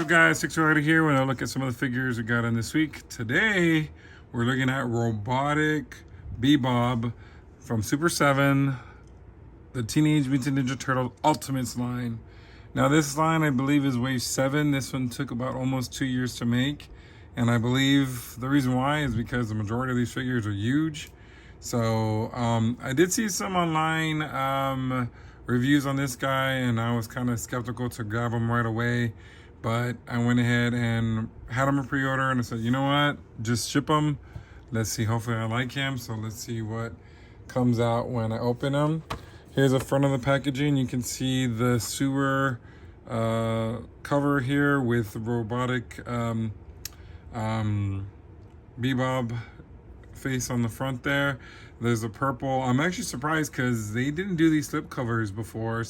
up, guys? 6 here. When I look at some of the figures we got in this week. Today, we're looking at Robotic Bebop from Super7, the Teenage Mutant Ninja Turtles Ultimates line. Now, this line, I believe, is wave 7. This one took about almost 2 years to make. And I believe the reason why is because the majority of these figures are huge. So, I did see some online reviews on this guy, and I was kind of skeptical to grab him right away. But I went ahead and had him a pre-order, and I said, you know what? Just ship him. Let's see. Hopefully I like him. So let's see what comes out when I open him. Here's the front of the packaging. You can see the sewer cover here with Robotic Bebop face on the front there. There's a purple. I'm actually surprised because they didn't do these slip covers before,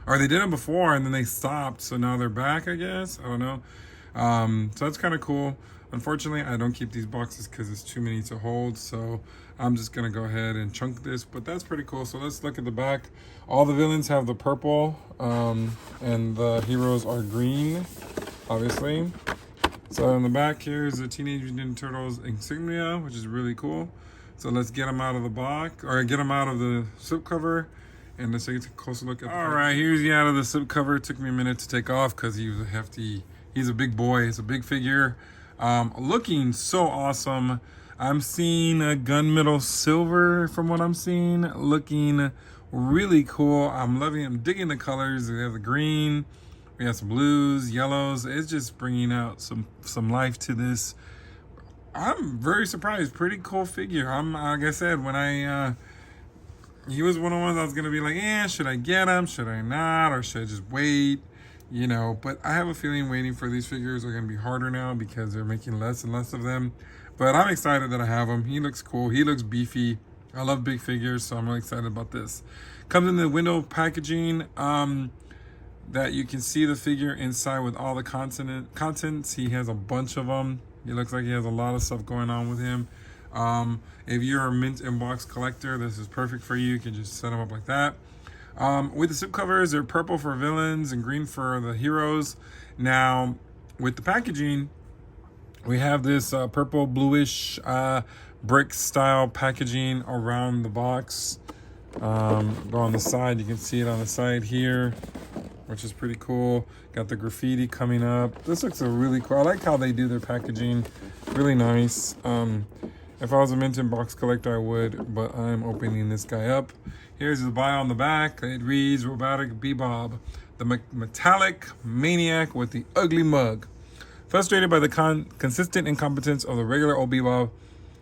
or they did them before and then they stopped, so now they're back, I guess. I don't know. So that's kind of cool. Unfortunately, I don't keep these boxes because it's too many to hold, so I'm just gonna go ahead and chunk this, but that's pretty cool. So let's look at the back. All the villains have the purple, and the heroes are green, obviously. So in the back, here's the Teenage Mutant Ninja Turtles insignia, which is really cool. So let's get them out of the box, or get them out of the slip cover, and let's take a closer look at the All right, here's the out of the slip cover. It took me a minute to take off because he was a hefty, he's a big boy, it's a big figure. Looking so awesome. I'm seeing a gunmetal silver from what I'm seeing, looking really cool. I'm loving, I'm digging the colors. We have the green, we have some blues, yellows. It's just bringing out some life to this. I'm very surprised. Pretty cool figure. Like I said, when he was one of the ones I was gonna be like, should I get him? Should I not? Or should I just wait? You know, but I have a feeling waiting for these figures are gonna be harder now because they're making less and less of them. But I'm excited that I have him. He looks cool. He looks beefy. I love big figures, so I'm really excited about this. Comes in the window packaging. That you can see the figure inside with all the contents. He has a bunch of them. He looks like he has a lot of stuff going on with him. If you're a mint and box collector, this is perfect for you. You can just set them up like that. With the slip covers, they're purple for villains and green for the heroes. Now, with the packaging, we have this purple bluish brick style packaging around the box. Go on the side, you can see it on the side here, which is pretty cool. Got the graffiti coming up. This looks really cool. I like how they do their packaging. Really nice. If I was a mint and box collector, I would, but I'm opening this guy up. Here's the bio on the back. It reads Robotic Bebop, the metallic maniac with the ugly mug. Frustrated by the consistent incompetence of the regular old Bebop,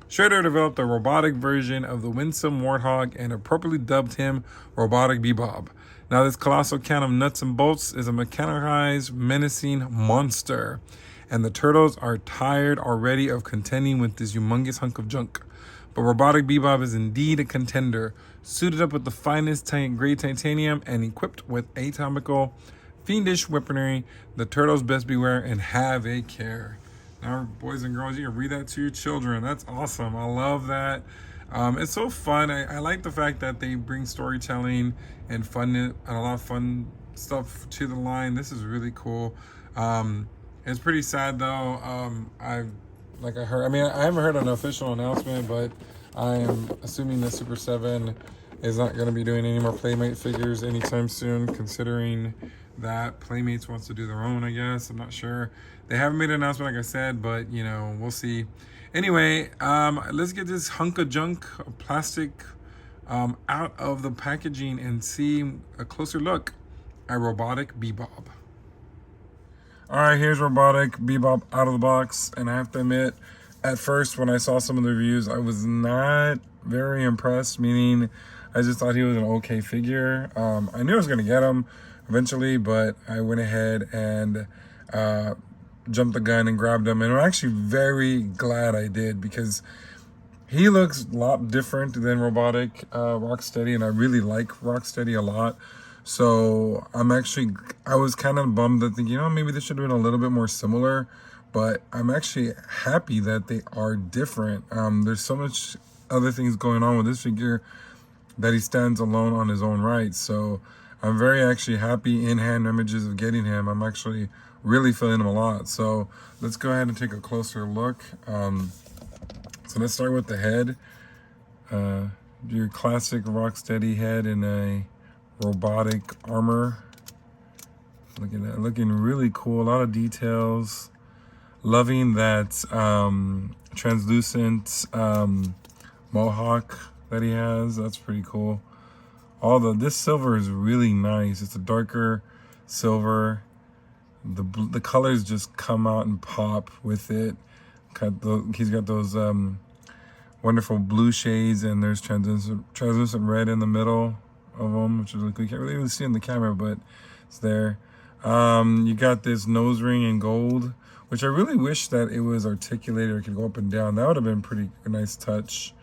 Shredder developed a robotic version of the winsome warthog and appropriately dubbed him Robotic Bebop. Now, this colossal can of nuts and bolts is a mechanized, menacing monster, and the turtles are tired already of contending with this humongous hunk of junk. But Robotic Bebop is indeed a contender, suited up with the finest grade titanium and equipped with atomical, fiendish weaponry. The turtles best beware and have a care. Now, boys and girls, you can read that to your children. That's awesome. I love that. It's so fun. I like the fact that they bring storytelling and fun and a lot of fun stuff to the line. This is really cool. It's pretty sad though. I haven't heard an official announcement, but I am assuming that Super7 is not going to be doing any more Playmate figures anytime soon, considering that Playmates wants to do their own, I guess. I'm not sure. They haven't made an announcement, like I said, but, you know, we'll see. Anyway, let's get this hunk of junk, plastic, out of the packaging and see a closer look at Robotic Bebop. All right, here's Robotic Bebop out of the box, and I have to admit, at first when I saw some of the reviews, I was not very impressed, meaning I just thought he was an okay figure. I knew I was going to get him eventually, but I went ahead and jumped the gun and grabbed him, and I'm actually very glad I did because he looks a lot different than Robotic Rocksteady, and I really like Rocksteady a lot. So I was kind of bummed that thinking, maybe this should have been a little bit more similar, but I'm actually happy that they are different. There's so much other things going on with this figure that he stands alone on his own right. So I'm very actually happy in-hand images of getting him. I'm actually really feeling them a lot. So let's go ahead and take a closer look. So let's start with the head. Your classic Rocksteady head in a robotic armor. Look at that, looking really cool. A lot of details. Loving that translucent mohawk that he has. That's pretty cool. This silver is really nice. It's a darker silver. The colors just come out and pop with it. He's got those wonderful blue shades, and there's translucent red in the middle of them, which is really cool. You can't really even see in the camera, but it's there. You got this nose ring in gold, which I really wish that it was articulated or could go up and down. That would have been a nice touch.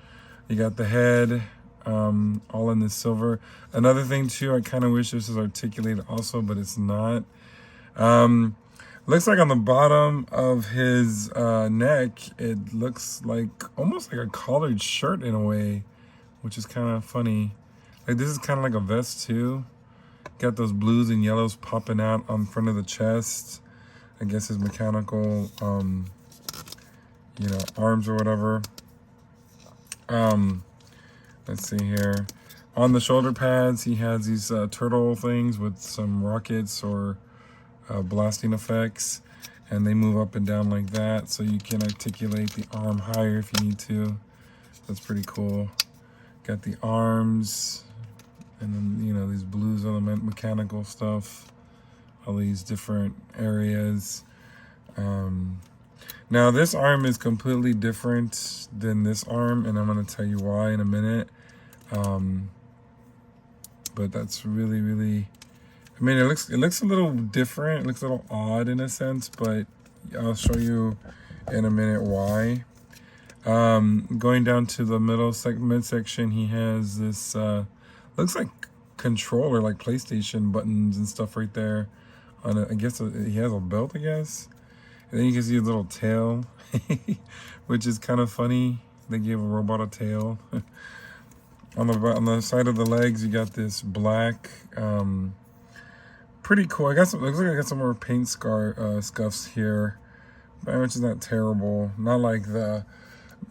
You got the head, all in this silver. Another thing too, I kind of wish this was articulated also, but it's not. Looks like on the bottom of his neck, it looks like almost like a collared shirt in a way, which is kind of funny. Like this is kind of like a vest too. Got those blues and yellows popping out on front of the chest. I guess his mechanical, arms or whatever. Let's see here. On the shoulder pads, he has these turtle things with some rockets or blasting effects, and they move up and down like that, so you can articulate the arm higher if you need to. That's pretty cool. Got the arms, and then these blues on the mechanical stuff, all these different areas. Now this arm is completely different than this arm, and I'm going to tell you why in a minute. But that's really, I mean, it looks a little different. It looks a little odd in a sense, but I'll show you in a minute why. Going down to the midsection, he has this looks like controller, like PlayStation buttons and stuff right there. I guess he has a belt, I guess. And then you can see a little tail, which is kind of funny. They gave a robot a tail. On the side of the legs, you got this black. Pretty cool. Looks like I got some more paint scuffs here, which is not terrible. Not like the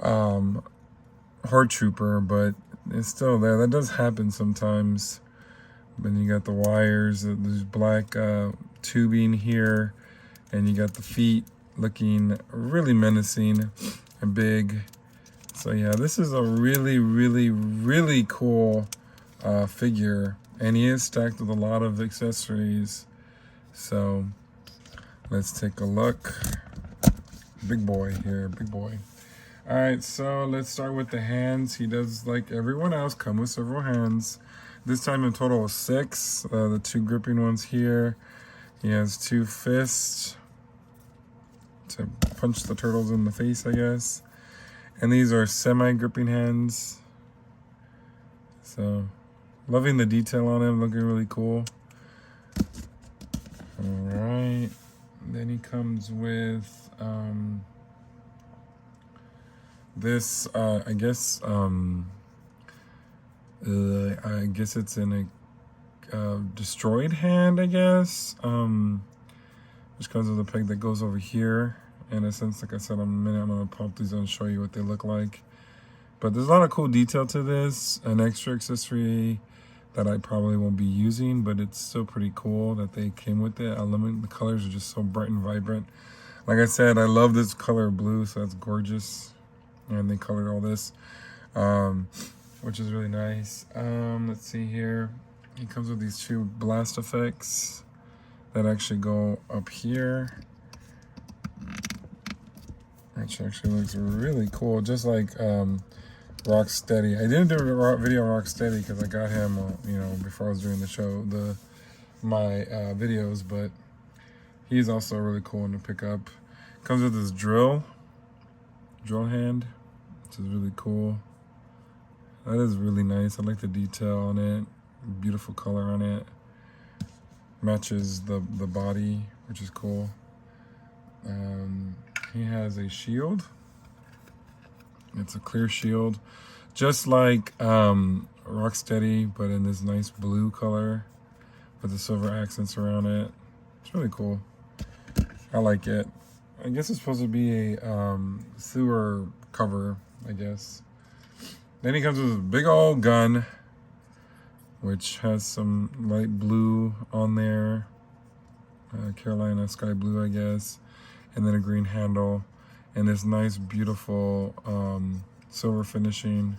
Horde Trooper, but it's still there. That does happen sometimes. Then you got the wires, there's black tubing here, and you got the feet looking really menacing and big. So yeah, this is a really cool figure, and he is stacked with a lot of accessories. So let's take a look. Big boy here, big boy. All right, so let's start with the hands. He does, like everyone else, come with several hands. This time in total of 6. The 2 gripping ones here. He has 2 fists to punch the turtles in the face, I guess. And these are semi-gripping hands. So, loving the detail on him, looking really cool. Alright. Then he comes with this, I guess it's in a destroyed hand, I guess. Which comes with a peg that goes over here. In a sense, like I said, in a minute, I'm going to pop these and show you what they look like. But there's a lot of cool detail to this. An extra accessory that I probably won't be using, but it's still pretty cool that they came with it. The colors are just so bright and vibrant. Like I said, I love this color blue, so that's gorgeous. And they colored all this, which is really nice. Let's see here. He comes with these 2 blast effects that actually go up here. Which actually looks really cool, just like Rocksteady. I didn't do a video on Rocksteady because I got him, before I was doing the show, my videos. But he's also really cool one to pick up. Comes with this drill hand, which is really cool. That is really nice. I like the detail on it. Beautiful color on it. Matches the body, which is cool. He has a shield. It's a clear shield, just like Rocksteady, but in this nice blue color with the silver accents around it. It's really cool. I like it. I guess it's supposed to be a sewer cover, I guess. Then he comes with a big old gun, which has some light blue on there. Carolina sky blue, I guess. And then a green handle. And this nice, beautiful silver finishing.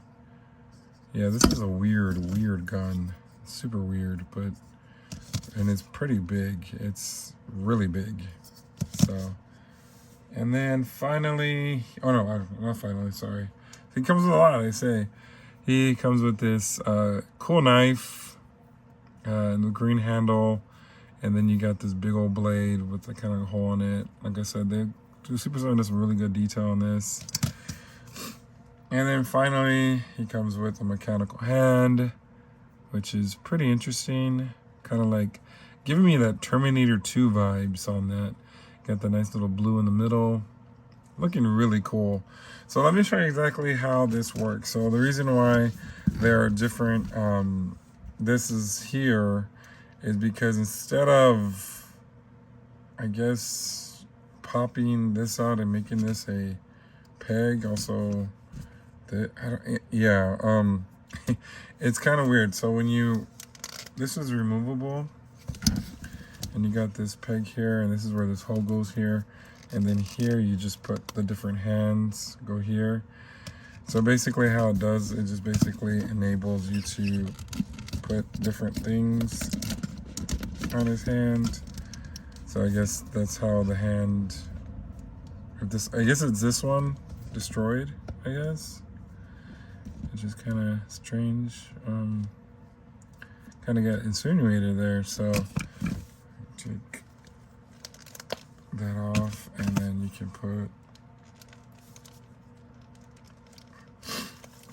Yeah, this is a weird gun. Super weird, but... And it's pretty big. It's really big. So... And then finally... Oh, no, not finally, sorry. He comes with a lot, I say. He comes with this cool knife and the green handle, and then you got this big old blade with a kind of hole in it. Like I said, Super7 does some really good detail on this. And then finally, he comes with a mechanical hand, which is pretty interesting. Kind of like giving me that Terminator 2 vibes on that. Got the nice little blue in the middle. Looking really cool. So let me show you exactly how this works. So the reason why there are different this is here is because instead of, I guess, popping this out and making this a peg, also it's kind of weird. So when this is removable, and you got this peg here, and this is where this hole goes here. And then here you just put the different hands, go here. So basically how it does, it just basically enables you to put different things on his hand. So I guess that's how the hand, I guess it's this one, destroyed, I guess. Which is kind of strange. Kind of got insinuated there, so take that off, and then you can put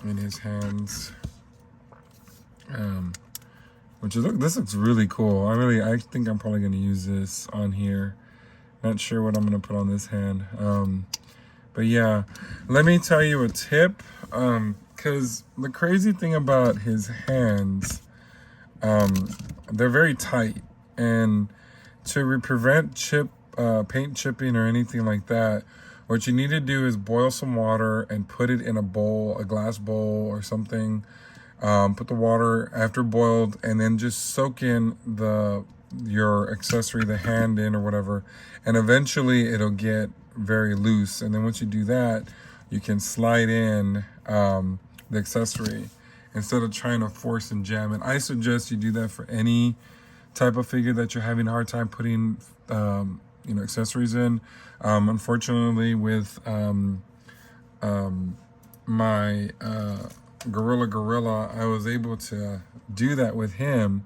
in his hands, which is, this looks really cool. I think I'm probably going to use this on here. Not sure what I'm going to put on this hand, but yeah, let me tell you a tip, because the crazy thing about his hands, they're very tight, and to prevent paint chipping or anything like that, what you need to do is boil some water and put it in a bowl, a glass bowl or something. Put the water after boiled, and then just soak in your accessory, the hand in or whatever, and eventually it'll get very loose. And then once you do that, you can slide in the accessory instead of trying to force and jam it. I suggest you do that for any type of figure that you're having a hard time putting accessories in. Unfortunately, with my Gorilla, I was able to do that with him,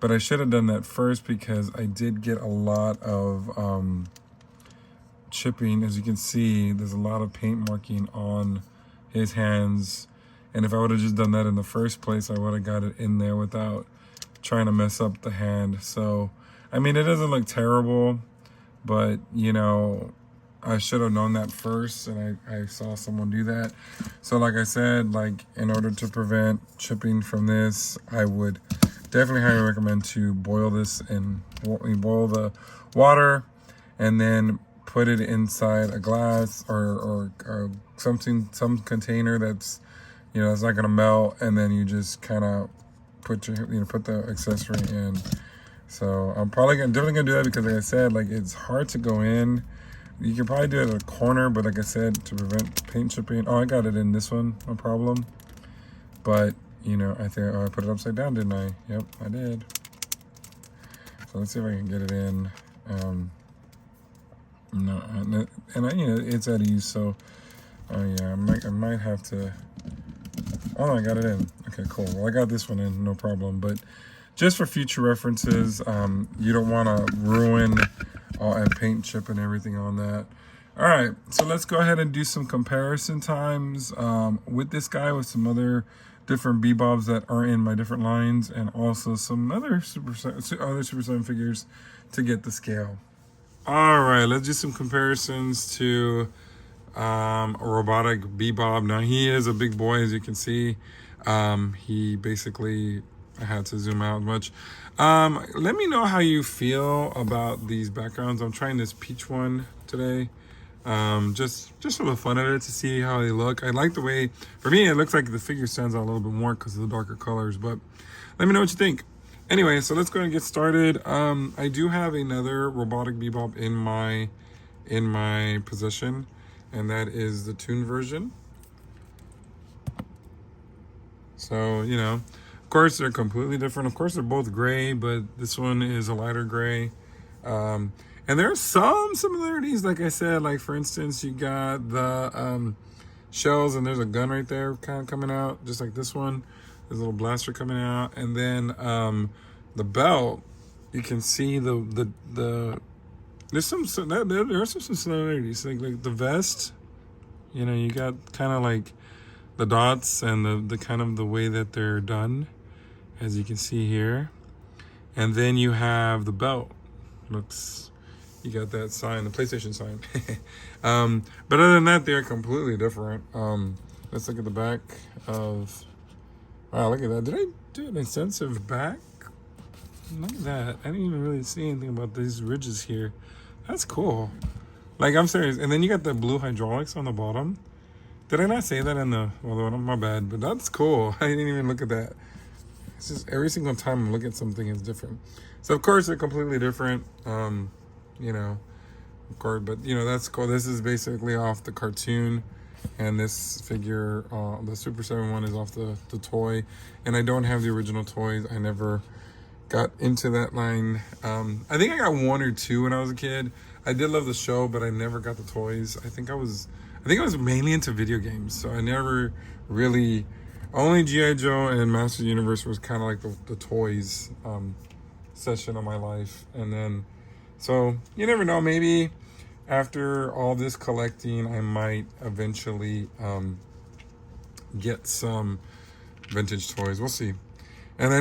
but I should have done that first because I did get a lot of chipping. As you can see, there's a lot of paint marking on his hands, and if I would have just done that in the first place, I would have got it in there without trying to mess up the hand. So I mean, it doesn't look terrible, but I should have known that first, and I saw someone do that. So like I said, like in order to prevent chipping from this, I would definitely highly recommend to boil this and boil the water, and then put it inside a glass or some container that's it's not gonna melt, and then you just kind of put the accessory in. So I'm definitely gonna do that because, like I said, like it's hard to go in. You can probably do it at a corner, but like I said, to prevent paint chipping. Oh, I got it in this one, no problem. But I think I put it upside down, didn't I? Yep, I did. So let's see if I can get it in. No, and it's out of use. So, oh yeah, I might have to. Oh, no, I got it in. Okay, cool. Well, I got this one in, no problem. But just for future references, you don't want to ruin and paint chip and everything on that. All right, so let's go ahead and do some comparison times with this guy, with some other different Bebops that are in my different lines, and also some other Super 7 figures to get the scale. All right, let's do some comparisons to a Robotic Bebop. Now, he is a big boy, as you can see. He basically I had to zoom out much. Let me know how you feel about these backgrounds. I'm trying this peach one today. Just for the fun of it, to see how they look. I like the way, for me, it looks like the figure stands out a little bit more because of the darker colors, but let me know what you think. Anyway, so let's go and get started. I do have another Robotic Bebop in my possession, and that is the Toon version. So, you know, of course they're completely different. Of course they're both gray, but this one is a lighter gray. And there are some similarities, like I said, like for instance, you got the shells and there's a gun right there kind of coming out, just like this one. There's a little blaster coming out. And then the belt, you can see the there's there are some similarities. Like the vest, you know, you got kind of like the dots and the kind of the way that they're done, as you can see here. And then you have the belt. Looks, you got that sign, the PlayStation sign. But other than that, they're completely different. Let's look at the back of, wow, look at that. Did I do an extensive back? Look at that. I didn't even really see anything about these ridges here. That's cool. Like, I'm serious. And then you got the blue hydraulics on the bottom. Did I not say that in the, well, my bad, but that's cool. I didn't even look at that. It's just every single time I look at something is different. So of course they're completely different, you know, of course, but you know, that's cool. This is basically off the cartoon, and this figure, the Super7 one, is off the toy. And I don't have the original toys. I never got into that line. I think I got one or two when I was a kid. I did love the show, but I never got the toys. I think I was mainly into video games, so I never really, only G.I. Joe and Masters of the Universe was kind of like the toys session of my life. And then, so you never know, maybe after all this collecting, I might eventually get some vintage toys. We'll see. And I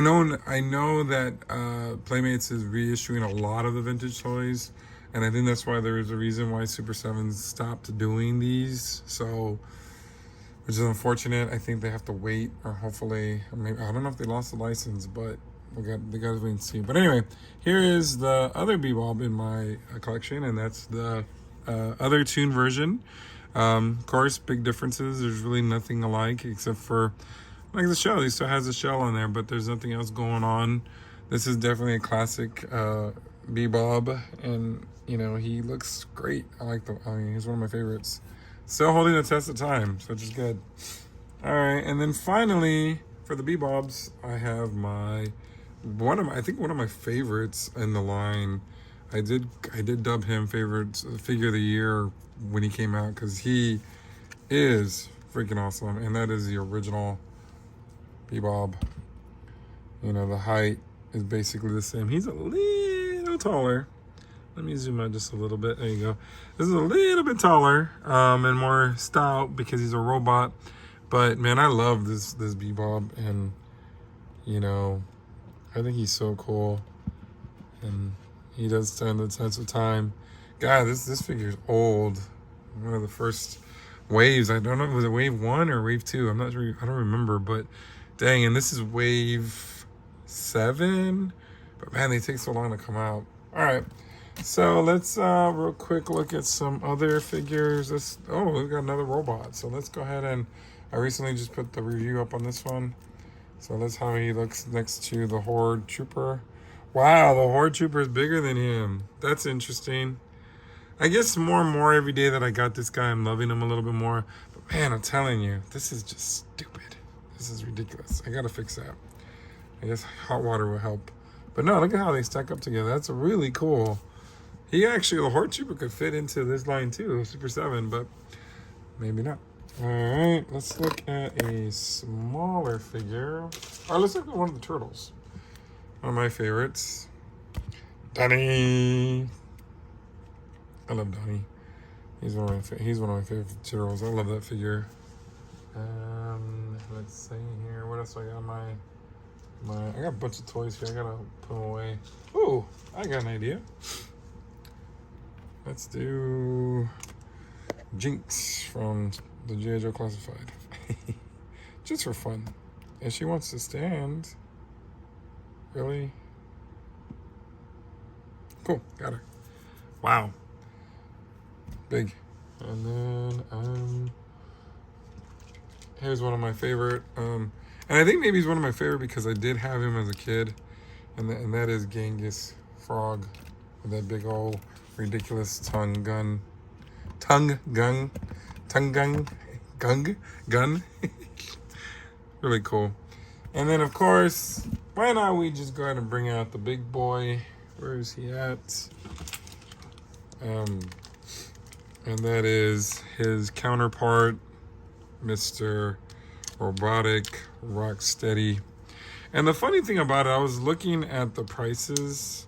know that Playmates is reissuing a lot of the vintage toys. And I think that's why there is a reason why Super7 stopped doing these. So, which is unfortunate. I think they have to wait, or hopefully, maybe, I don't know if they lost the license, but they got to wait and see. But anyway, here is the other Bebop in my collection, and that's the other Toon version. Of course, big differences. There's really nothing alike except for, like, the shell. He still has a shell on there, but there's nothing else going on. This is definitely a classic Bebop, and you know, he looks great. I mean, he's one of my favorites. Still holding the test of time, which is good. All right, and then finally, for the Bebops, I have one of my favorites in the line. I did dub him favorite figure of the year when he came out, because he is freaking awesome, and that is the original Bebop. You know, the height is basically the same. He's a little taller. Let me zoom out just a little bit. There you go. This is a little bit taller and more stout because he's a robot. But man, I love this Bebop, and you know, I think he's so cool, and he does stand the test of time. God, this figure is old. One of the first waves. I don't know if it was a wave 1 or wave 2. I'm not sure. I don't remember. But dang, and this is wave 7. But man, they take so long to come out. All right. So let's real quick look at some other figures. We've got another robot. So let's go ahead, and I recently just put the review up on this one. So that's how he looks next to the Horde Trooper. Wow, the Horde Trooper is bigger than him. That's interesting. I guess more and more every day that I got this guy, I'm loving him a little bit more. But man, I'm telling you, this is just stupid. This is ridiculous. I gotta fix that. I guess hot water will help. But no, look at how they stack up together. That's really cool. The Horde Trooper could fit into this line too, Super7, but maybe not. All right, let's look at a smaller figure. All right, let's look at one of the turtles. One of my favorites, Donnie. I love Donnie. He's one of my favorite turtles. I love that figure. Let's see here. What else do I got? I got a bunch of toys here. I gotta put them away. Ooh, I got an idea. Let's do Jinx from the G.I. Joe Classified. Just for fun. If she wants to stand, Really? Cool. Got her. Wow. Big. And then here's one of my favorite. And I think maybe he's one of my favorite because I did have him as a kid, and that is Genghis Frog with that big old ridiculous tongue gun. Really cool. And then of course, why not we just go ahead and bring out the big boy? Where is he at? And that is his counterpart, Mr. Robotic Rocksteady. And the funny thing about it, I was looking at the prices,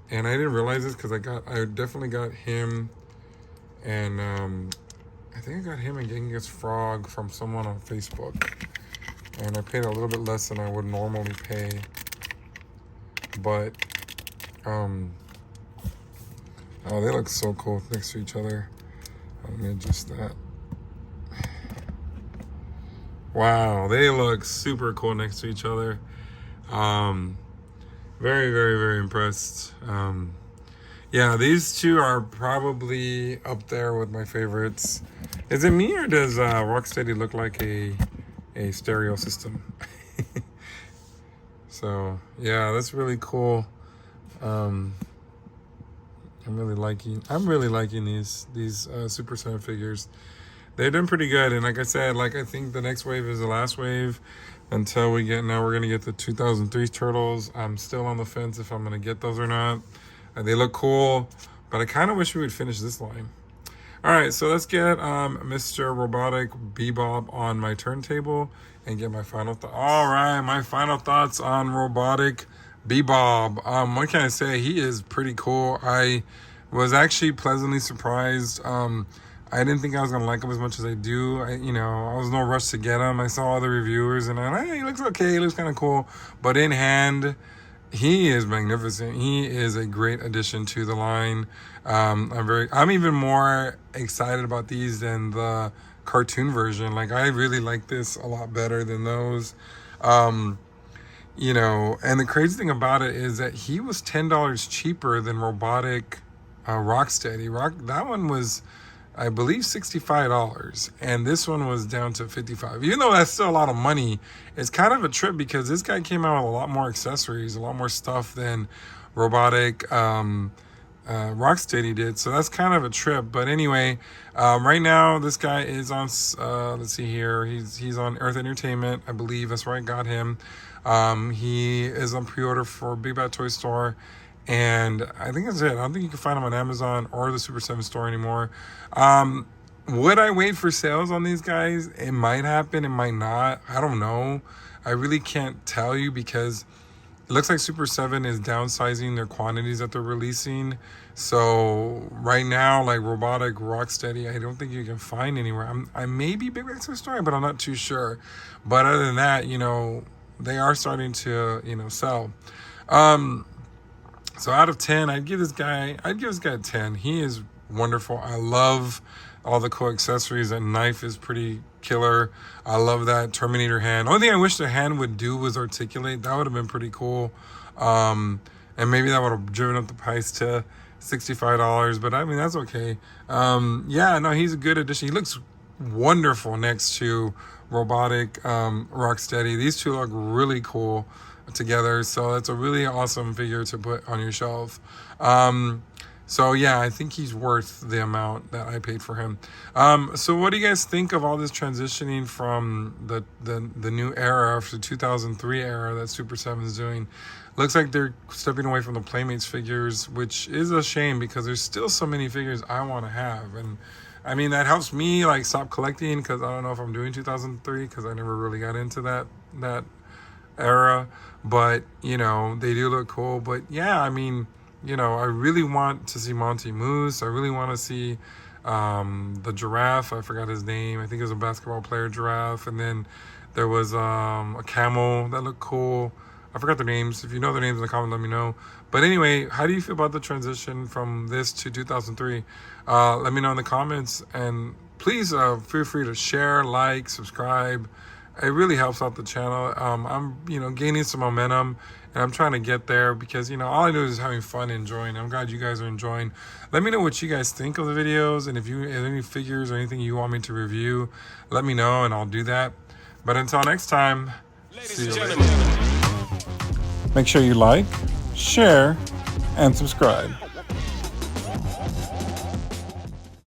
and I didn't realize this because I definitely got him, and I think I got him and Genghis Frog from someone on Facebook, and I paid a little bit less than I would normally pay, but oh, they look so cool next to each other. Let me adjust that. Wow, they look super cool next to each other. Very, very, very impressed. Yeah, these two are probably up there with my favorites. Is it me, or does Rocksteady look like a stereo system? So yeah, that's really cool. I'm really liking these Super7 figures. They're doing pretty good, and like I said, I think the next wave is the last wave until we're gonna get the 2003 turtles. I'm still on the fence if I'm gonna get those or not. They look cool, but I kind of wish we would finish this line. All right, so let's get Mr. Robotic Bebop on my turntable and get my final thoughts. All right, my final thoughts on Robotic Bebop. What can I say? He is pretty cool. I was actually pleasantly surprised. I didn't think I was gonna like him as much as I do. I was no rush to get him. I saw other reviewers, and he looks okay. He looks kind of cool, but in hand, he is magnificent. He is a great addition to the line. I'm even more excited about these than the cartoon version. I really like this a lot better than those. And the crazy thing about it is that he was $10 cheaper than Robotic Rocksteady. That one was, I believe, $65, and this one was down to $55. Even though that's still a lot of money, it's kind of a trip because this guy came out with a lot more accessories, a lot more stuff than Robotic Rocksteady did. So that's kind of a trip. But anyway, right now this guy is on. Let's see here. He's on Earth Entertainment, I believe. That's where I got him. He is on pre-order for Big Bad Toy Store. And I think that's it. I don't think you can find them on Amazon or the Super7 store anymore. Would I wait for sales on these guys? It might happen. It might not. I don't know. I really can't tell you because it looks like Super7 is downsizing their quantities that they're releasing. So right now, Robotic Rocksteady, I don't think you can find anywhere. I may be Big Bad Toy Store, but I'm not too sure. But other than that, they are starting to, sell. So out of 10, I'd give this guy a 10. He is wonderful. I love all the cool accessories. That knife is pretty killer. I love that Terminator hand. Only thing I wish the hand would do was articulate. That would have been pretty cool. And maybe that would have driven up the price to $65, but I mean, that's okay. Yeah, no, he's a good addition. He looks wonderful next to Robotic Rocksteady. These two look really cool together, so it's a really awesome figure to put on your shelf. So yeah, I think he's worth the amount that I paid for him. So what do you guys think of all this transitioning from the new era, the 2003 era that Super7 is doing? Looks like they're stepping away from the Playmates figures, which is a shame because there's still so many figures I want to have. And I mean, that helps me stop collecting because I don't know if I'm doing 2003 because I never really got into that era. But they do look cool. But yeah, I mean, I really want to see Monty Moose. I really want to see the giraffe. I forgot his name. I think it was a basketball player giraffe. And then there was a camel that looked cool. I forgot their names. If you know their names in the comments, let me know. But anyway, how do you feel about the transition from this to 2003? Let me know in the comments. And please feel free to share, subscribe, it really helps out the channel. I'm, you know, gaining some momentum, and I'm trying to get there because, you know, all I do is having fun, enjoying. I'm glad you guys are enjoying. Let me know what you guys think of the videos, and if you have any figures or anything you want me to review, let me know, and I'll do that. But until next time, see you later. Make sure you like, share, and subscribe.